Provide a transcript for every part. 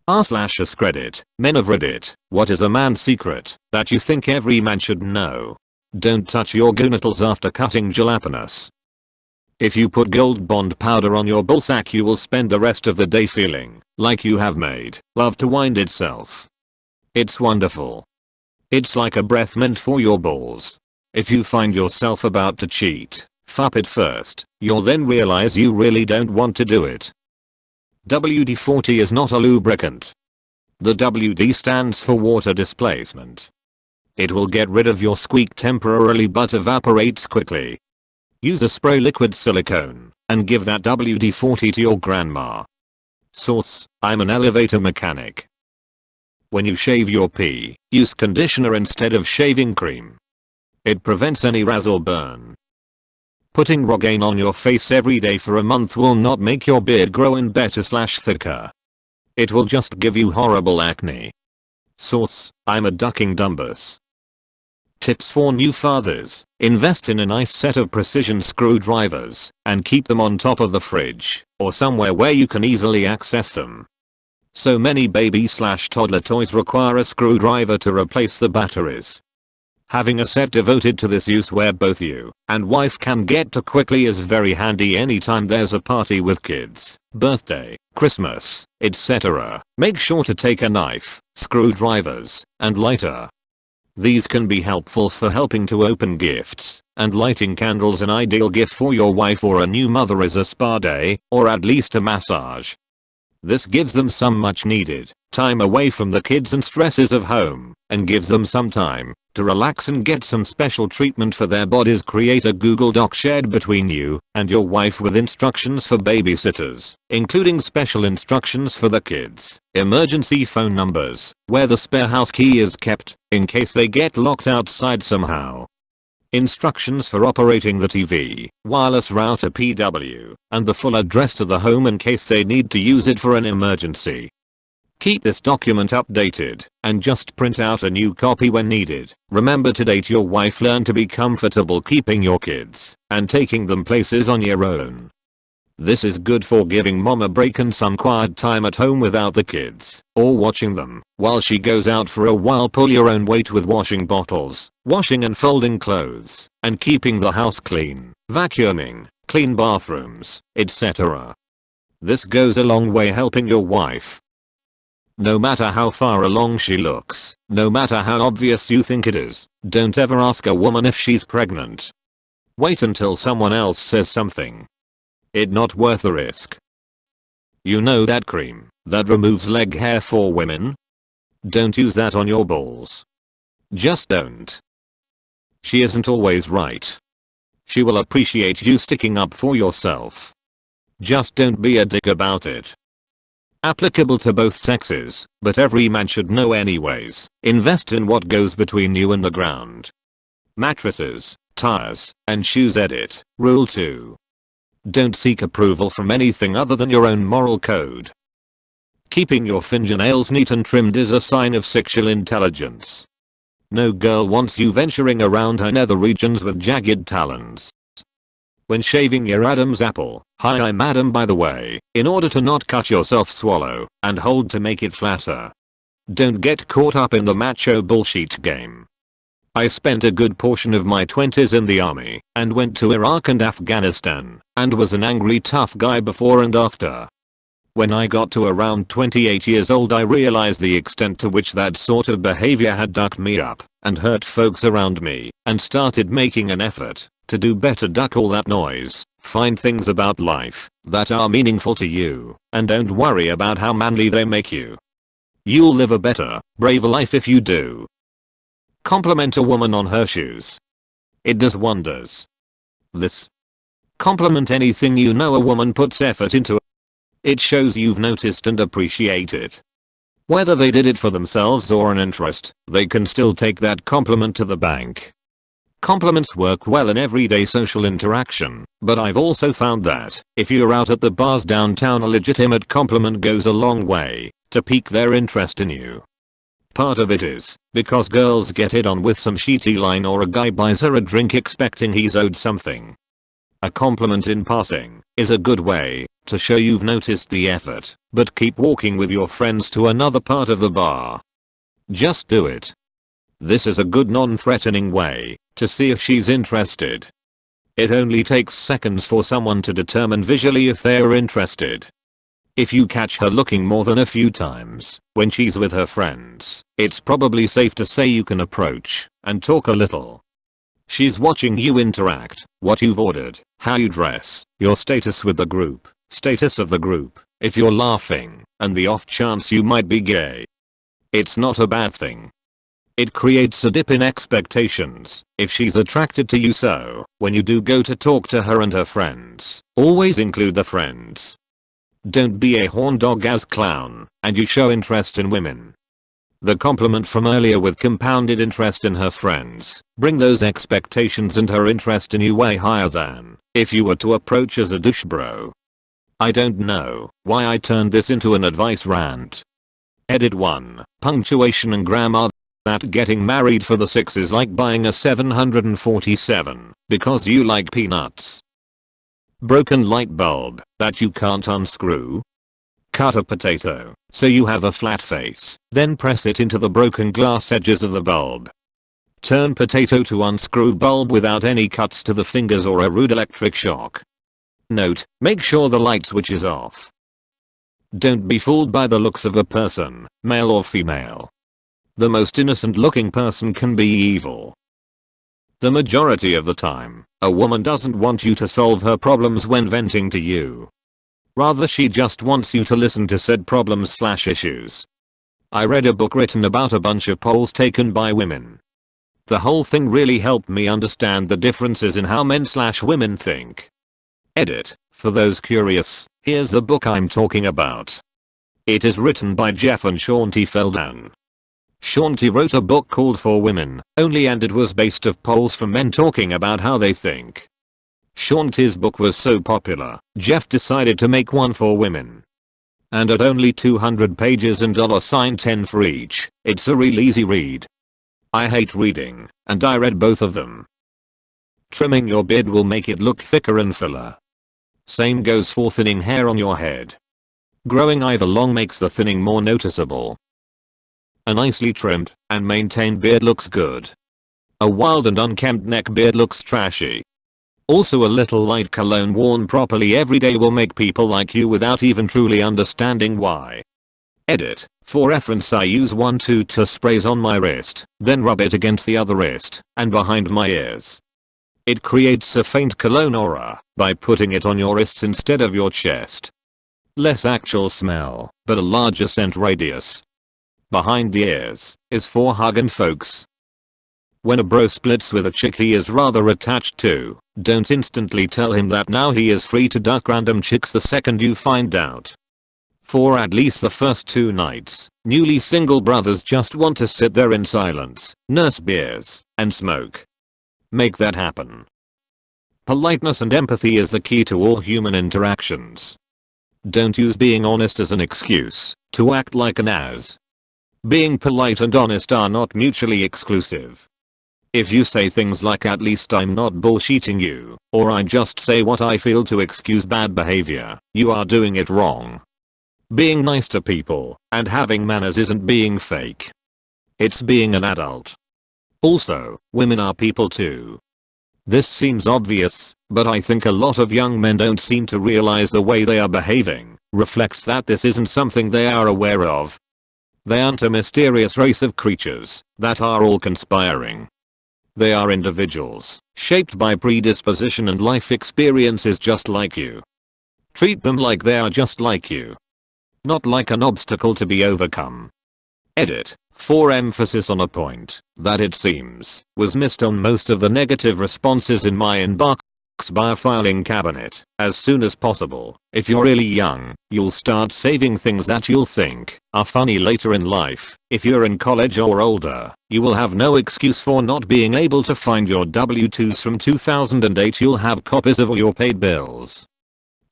r/AskReddit, men of Reddit, what is a man's secret that you think every man should know? Don't touch your genitals after cutting jalapenos. If you put gold bond powder on your ballsack, you will spend the rest of the day feeling like you have made love to wind itself. It's wonderful. It's like a breath mint for your balls. If you find yourself about to cheat, fuck it first, you'll then realize you really don't want to do it. WD-40 is not a lubricant. The WD stands for water displacement. It will get rid of your squeak temporarily but evaporates quickly. Use a spray liquid silicone and give that WD-40 to your grandma. Source: I'm an elevator mechanic. When you shave your pee, use conditioner instead of shaving cream. It prevents any razz or burn. Putting Rogaine on your face every day for a month will not make your beard grow in better/thicker. It will just give you horrible acne. Source: I'm a ducking dumbus. Tips for new fathers: invest in a nice set of precision screwdrivers and keep them on top of the fridge or somewhere where you can easily access them. So many baby/toddler toys require a screwdriver to replace the batteries. Having a set devoted to this use where both you and wife can get to quickly is very handy anytime there's a party with kids, birthday, Christmas, etc. Make sure to take a knife, screwdrivers, and lighter. These can be helpful for helping to open gifts, and lighting candles. An ideal gift for your wife or a new mother is a spa day, or at least a massage. This gives them some much needed time away from the kids and stresses of home, and gives them some time to relax and get some special treatment for their bodies. Create a Google Doc shared between you and your wife with instructions for babysitters, including special instructions for the kids, emergency phone numbers, where the spare house key is kept, in case they get locked outside somehow. Instructions for operating the TV, wireless router PW, and the full address to the home in case they need to use it for an emergency. Keep this document updated, and just print out a new copy when needed. Remember to date your wife. Learn to be comfortable keeping your kids and taking them places on your own. This is good for giving mom a break and some quiet time at home without the kids, or watching them while she goes out for a while. Pull your own weight with washing bottles, washing and folding clothes, and keeping the house clean, vacuuming, clean bathrooms, etc. This goes a long way helping your wife. No matter how far along she looks, no matter how obvious you think it is, don't ever ask a woman if she's pregnant. Wait until someone else says something. It's not worth the risk. You know that cream that removes leg hair for women? Don't use that on your balls. Just don't. She isn't always right. She will appreciate you sticking up for yourself. Just don't be a dick about it. Applicable to both sexes, but every man should know anyways. Invest in what goes between you and the ground. Mattresses, tires, and shoes. Edit. Rule 2. Don't seek approval from anything other than your own moral code. Keeping your fingernails neat and trimmed is a sign of sexual intelligence. No girl wants you venturing around her nether regions with jagged talons. When shaving your Adam's apple, hi, I'm Adam by the way, in order to not cut yourself, swallow and hold to make it flatter. Don't get caught up in the macho bullshit game. I spent a good portion of my 20s in the army and went to Iraq and Afghanistan and was an angry tough guy before and after. When I got to around 28 years old, I realized the extent to which that sort of behavior had ducked me up and hurt folks around me, and started making an effort to do better. Duck all that noise, find things about life that are meaningful to you, and don't worry about how manly they make you. You'll live a better, braver life if you do. Compliment a woman on her shoes. It does wonders. This. Compliment anything you know a woman puts effort into. It shows you've noticed and appreciate it. Whether they did it for themselves or an interest, they can still take that compliment to the bank. Compliments work well in everyday social interaction, but I've also found that if you're out at the bars downtown, a legitimate compliment goes a long way to pique their interest in you. Part of it is because girls get hit on with some shitty line, or a guy buys her a drink expecting he's owed something. A compliment in passing is a good way to show you've noticed the effort, but keep walking with your friends to another part of the bar. Just do it. This is a good non-threatening way to see if she's interested. It only takes seconds for someone to determine visually if they're interested. If you catch her looking more than a few times when she's with her friends, it's probably safe to say you can approach and talk a little. She's watching you interact, what you've ordered, how you dress, your status with the group, status of the group, if you're laughing, and the off chance you might be gay. It's not a bad thing. It creates a dip in expectations if she's attracted to you, so when you do go to talk to her and her friends, always include the friends. Don't be a horn dog as clown, and you show interest in women. The compliment from earlier with compounded interest in her friends, bring those expectations and her interest in you way higher than if you were to approach as a douche bro. I don't know why I turned this into an advice rant. Edit 1. Punctuation and grammar. That getting married for the 6 is like buying a 747 because you like peanuts. Broken light bulb that you can't unscrew. Cut a potato so you have a flat face, then press it into the broken glass edges of the bulb. Turn potato to unscrew bulb without any cuts to the fingers or a rude electric shock. Note: make sure the light switch is off. Don't be fooled by the looks of a person, male or female. The most innocent looking person can be evil. The majority of the time, a woman doesn't want you to solve her problems when venting to you. Rather, she just wants you to listen to said problems/issues. I read a book written about a bunch of polls taken by women. The whole thing really helped me understand the differences in how men/women think. Edit: for those curious, here's the book I'm talking about. It is written by Jeff and Shaunti Feldman. Shaunti wrote a book called For Women Only, and it was based off polls from men talking about how they think. Shaunti's book was so popular, Jeff decided to make one for women. And at only 200 pages and $10 for each, it's a real easy read. I hate reading, and I read both of them. Trimming your beard will make it look thicker and fuller. Same goes for thinning hair on your head. Growing either long makes the thinning more noticeable. A nicely trimmed and maintained beard looks good. A wild and unkempt neck beard looks trashy. Also, a little light cologne worn properly every day will make people like you without even truly understanding why. Edit: for reference, I use 1-2 sprays on my wrist, then rub it against the other wrist and behind my ears. It creates a faint cologne aura by putting it on your wrists instead of your chest. Less actual smell, but a larger scent radius. Behind the ears is for hugging folks. When a bro splits with a chick he is rather attached to, don't instantly tell him that now he is free to duck random chicks the second you find out. For at least the first 2 nights, newly single brothers just want to sit there in silence, nurse beers, and smoke. Make that happen. Politeness and empathy is the key to all human interactions. Don't use being honest as an excuse to act like an ass. Being polite and honest are not mutually exclusive. If you say things like "at least I'm not bullshitting you," or "I just say what I feel to excuse bad behavior," you are doing it wrong. Being nice to people and having manners isn't being fake. It's being an adult. Also, women are people too. This seems obvious, but I think a lot of young men don't seem to realize the way they are behaving reflects that this isn't something they are aware of. They aren't a mysterious race of creatures that are all conspiring. They are individuals, shaped by predisposition and life experiences just like you. Treat them like they are just like you. Not like an obstacle to be overcome. Edit: for emphasis on a point that it seems was missed on most of the negative responses in my inbox by a filing cabinet. As soon as possible, if you're really young, you'll start saving things that you'll think are funny later in life. If you're in college or older, you will have no excuse for not being able to find your W-2s from 2008. You'll have copies of all your paid bills.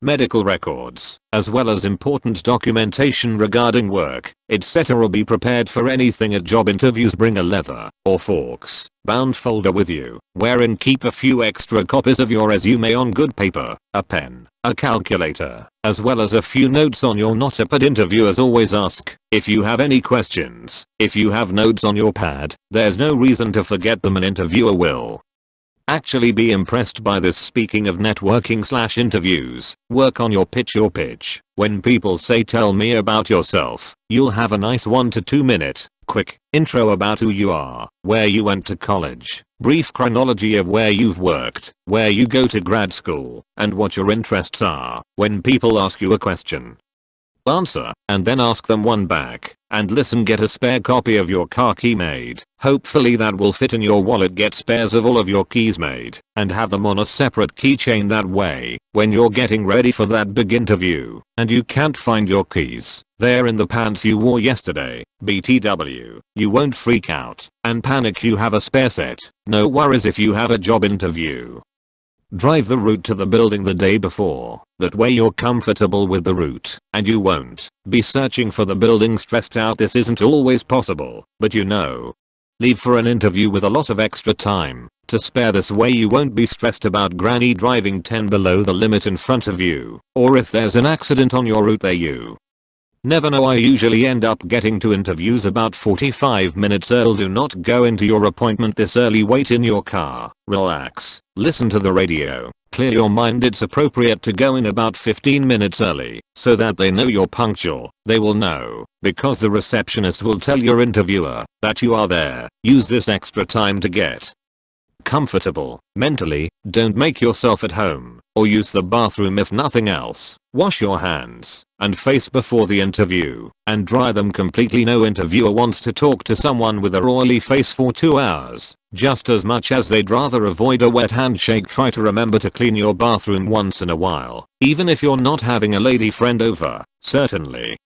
medical records, as well as important documentation regarding work, etc. Be prepared for anything at job interviews. Bring a leather or forks bound folder with you, wherein keep a few extra copies of your resume on good paper, a pen, a calculator, as well as a few notes on your notepad. Interviewers always ask if you have any questions. If you have notes on your pad, there's no reason to forget them. An interviewer will actually be impressed by this. Speaking of networking / interviews, work on your pitch. When people say tell me about yourself, you'll have a nice 1 to 2 minute quick intro about who you are, where you went to college, brief chronology of where you've worked, where you go to grad school, and what your interests are. When people ask you a question, answer, and then ask them one back, and listen. Get a spare copy of your car key made. Hopefully that will fit in your wallet. Get spares of all of your keys made, and have them on a separate keychain. That way, when you're getting ready for that big interview, and you can't find your keys, they're in the pants you wore yesterday, BTW, you won't freak out and panic. You have a spare set. No worries if you have a job interview. Drive the route to the building the day before. That way you're comfortable with the route, and you won't be searching for the building stressed out. This isn't always possible, but leave for an interview with a lot of extra time to spare. This way you won't be stressed about granny driving 10 below the limit in front of you, or if there's an accident on your route there. You never know. I usually end up getting to interviews about 45 minutes early. Do not go into your appointment this early. Wait in your car, relax, listen to the radio, clear your mind. It's appropriate to go in about 15 minutes early, so that they know you're punctual. They will know, because the receptionist will tell your interviewer that you are there. Use this extra time to get comfortable mentally. Don't make yourself at home, or use the bathroom if nothing else. Wash your hands and face before the interview, and dry them completely. No interviewer wants to talk to someone with a oily face for 2 hours. Just as much as they'd rather avoid a wet handshake, try to remember to clean your bathroom once in a while. Even if you're not having a lady friend over, certainly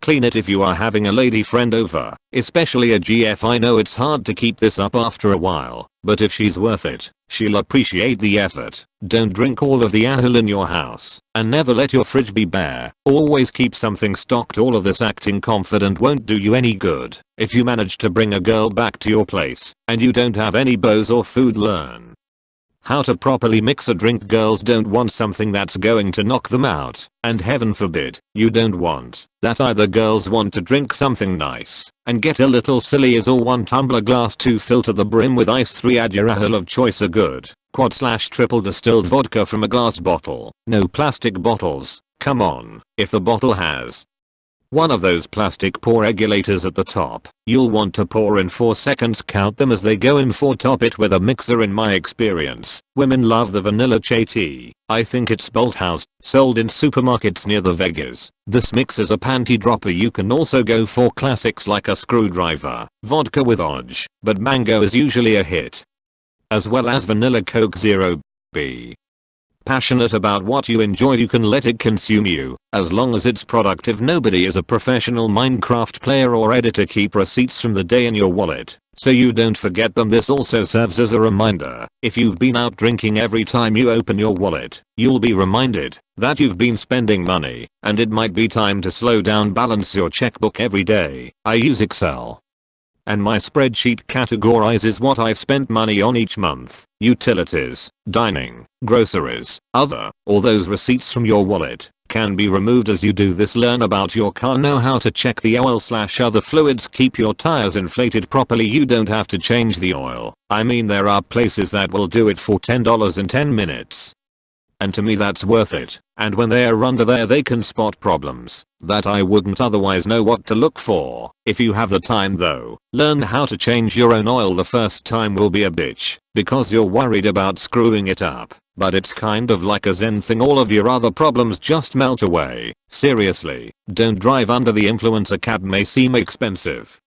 clean it if you are having a lady friend over, especially a GF. I know it's hard to keep this up after a while, but if she's worth it, she'll appreciate the effort. Don't drink all of the alcohol in your house, and never let your fridge be bare. Always keep something stocked. All of this acting confident won't do you any good. If you manage to bring a girl back to your place, and you don't have any bows or food, learn how to properly mix a drink. Girls don't want something that's going to knock them out, and heaven forbid, you don't want that either. Girls want to drink something nice and get a little silly. Is all 1 tumbler glass, 2 fill to the brim with ice, 3 add your alcohol of choice, a good quad/triple distilled vodka from a glass bottle. No plastic bottles. Come on, if the bottle has one of those plastic pour regulators at the top, you'll want to pour in 4 seconds. Count them as they go in 4. Top it with a mixer. In my experience, women love the vanilla chai tea. I think it's Bolthouse, sold in supermarkets near the Vegas. This mix is a panty dropper. You can also go for classics like a screwdriver, vodka with Odge, but mango is usually a hit, as well as vanilla Coke Zero. Be passionate about what you enjoy. You can let it consume you, as long as it's productive. Nobody is a professional Minecraft player or editor. Keep receipts from the day in your wallet, so you don't forget them. This also serves as a reminder. If you've been out drinking, every time you open your wallet, you'll be reminded that you've been spending money, and it might be time to slow down. Balance your checkbook every day. I use Excel, and my spreadsheet categorizes what I've spent money on each month: utilities, dining, groceries, other. All those receipts from your wallet can be removed as you do this. Learn about your car. Know how to check the oil/other fluids. Keep your tires inflated properly. You don't have to change the oil. I mean, there are places that will do it for $10 in 10 minutes. And to me that's worth it. And when they're under there, they can spot problems that I wouldn't otherwise know what to look for. If you have the time though, learn how to change your own oil. The first time will be a bitch, because you're worried about screwing it up, but it's kind of like a zen thing. All of your other problems just melt away. Seriously, don't drive under the influence. A cab may seem expensive,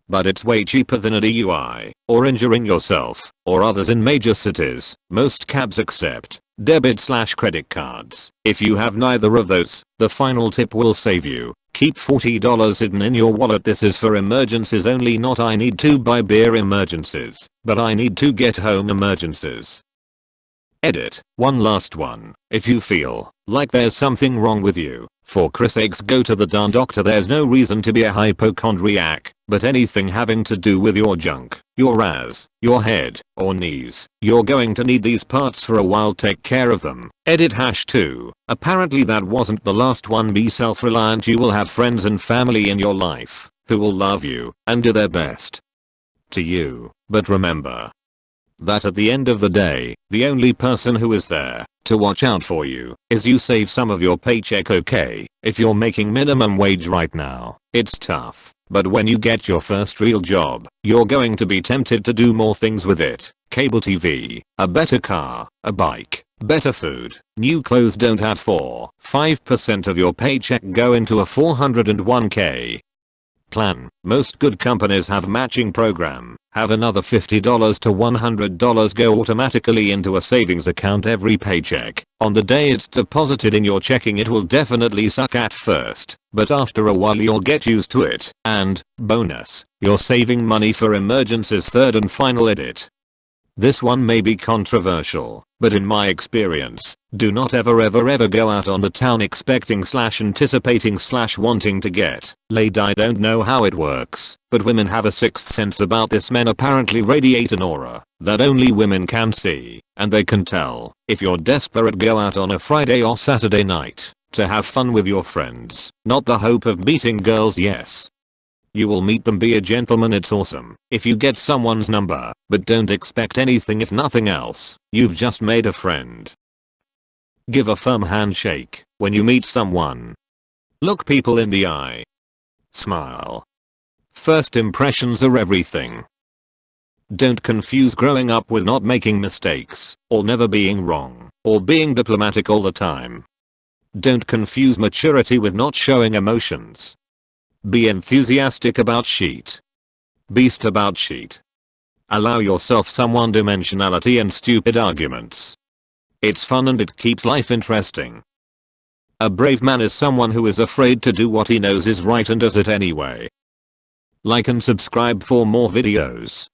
but it's way cheaper than a DUI, or injuring yourself, or others in major cities. Most cabs accept debit/credit cards. If you have neither of those, the final tip will save you. Keep $40 hidden in your wallet. This is for emergencies only, not I need to buy beer emergencies, but I need to get home emergencies. Edit. One last one. If you feel like there's something wrong with you, for Christ's sakes go to the darn doctor. There's no reason to be a hypochondriac, but anything having to do with your junk, your ass, your head, or knees, you're going to need these parts for a while. Take care of them. Edit #2. Apparently that wasn't the last one. Be self-reliant. You will have friends and family in your life who will love you and do their best to you, but remember that at the end of the day, the only person who is there to watch out for you is you. Save some of your paycheck. Okay, if you're making minimum wage right now, it's tough, but when you get your first real job, you're going to be tempted to do more things with it. Cable TV, a better car, a bike, better food, new clothes. Don't have 4-5% of your paycheck go into a 401k plan. Most good companies have matching program. Have another $50 to $100 go automatically into a savings account every paycheck. On the day it's deposited in your checking, it will definitely suck at first, but after a while you'll get used to it. And, bonus, you're saving money for emergencies. Third and final edit. This one may be controversial, but in my experience, do not ever go out on the town expecting / anticipating / wanting to get laid. I don't know how it works, but women have a sixth sense about this. Men apparently radiate an aura that only women can see, and they can tell if you're desperate. Go out on a Friday or Saturday night to have fun with your friends, not the hope of meeting girls. Yes, you will meet them. Be a gentleman. It's awesome if you get someone's number, but don't expect anything. If nothing else, you've just made a friend. Give a firm handshake when you meet someone. Look people in the eye. Smile. First impressions are everything. Don't confuse growing up with not making mistakes, or never being wrong, or being diplomatic all the time. Don't confuse maturity with not showing emotions. Be enthusiastic about shit. Beast about shit. Allow yourself some one-dimensionality and stupid arguments. It's fun and it keeps life interesting. A brave man is someone who is afraid to do what he knows is right and does it anyway. Like and subscribe for more videos.